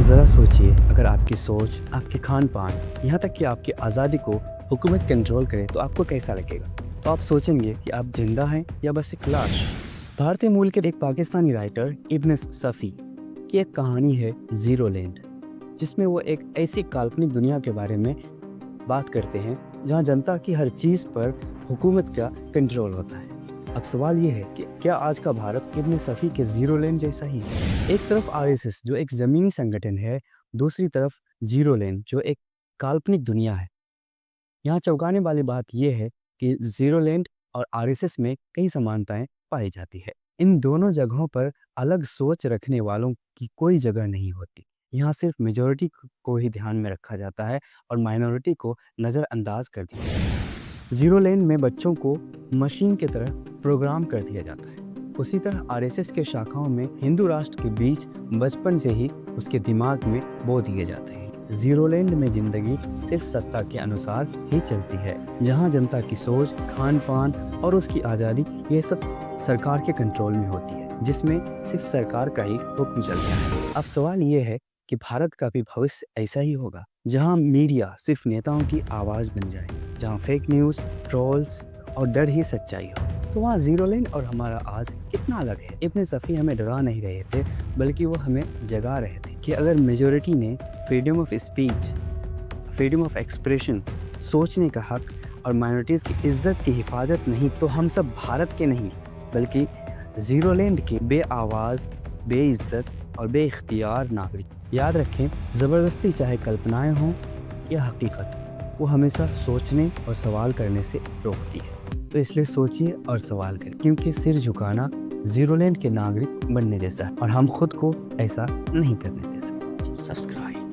ज़रा सोचिए, अगर आपकी सोच, आपके खान-पान, यहाँ तक कि आपकी आज़ादी को हुकूमत कंट्रोल करे तो आपको कैसा लगेगा? तो आप सोचेंगे कि आप ज़िंदा हैं या बस एक लाश? भारतीय मूल के एक पाकिस्तानी राइटर इब्न सफ़ी की एक कहानी है ज़ीरो लैंड, जिसमें वो एक ऐसी काल्पनिक दुनिया के बारे में बात करते हैं जहाँ जनता की हर चीज़ पर हुकूमत का कंट्रोल होता है। अब सवाल ये है कि क्या आज का भारत इब्न सफ़ी के ज़ीरो लैंड जैसा ही है? एक तरफ आरएसएस जो एक ज़मीनी संगठन है, दूसरी तरफ ज़ीरो लैंड जो एक काल्पनिक दुनिया है। यहाँ चौंकाने वाली बात यह है कि ज़ीरो लैंड और आरएसएस में कई समानताएं पाई जाती है। इन दोनों जगहों पर अलग सोच रखने वालों की कोई जगह नहीं होती। यहाँ सिर्फ मेजॉरिटी को ही ध्यान में रखा जाता है और माइनॉरिटी को नज़रअंदाज कर दिया जाता है। ज़ीरो लैंड में बच्चों को मशीन की तरह प्रोग्राम कर दिया जाता है। उसी तरह आरएसएस के शाखाओं में हिंदू राष्ट्र के बीच बचपन से ही उसके दिमाग में बो दिए जाते हैं। ज़ीरो लैंड में जिंदगी सिर्फ सत्ता के अनुसार ही चलती है, जहां जनता की सोच, खान पान और उसकी आज़ादी ये सब सरकार के कंट्रोल में होती है, जिसमें सिर्फ सरकार का ही हुक्म चलता है। अब सवाल ये है कि भारत का भी भविष्य ऐसा ही होगा, जहां मीडिया सिर्फ नेताओं की आवाज़ बन जाए, जहां फेक न्यूज़, ट्रोल्स और डर ही सच्चाई हो। तो वहाँ ज़ीरो लैंड और हमारा आज कितना अलग है। इब्न सफ़ी हमें डरा नहीं रहे थे, बल्कि वो हमें जगा रहे थे कि अगर मेजॉरिटी ने freedom of speech, freedom of expression, सोचने का हक और माइनॉरिटीज़ की इज्जत की हिफाजत नहीं, तो हम सब भारत के नहीं बल्कि ज़ीरो लैंड के बेआवाज़, बेइज्जत और बेइख्तियार नागरिक। याद रखें, ज़बरदस्ती चाहे कल्पनाएं हों या हकीकत, वो हमेशा सोचने और सवाल करने से रोकती है। तो इसलिए सोचिए और सवाल करें, क्योंकि सिर झुकाना ज़ीरो लैंड के नागरिक बनने जैसा है और हम खुद को ऐसा नहीं करने दे सकते। सब्सक्राइब।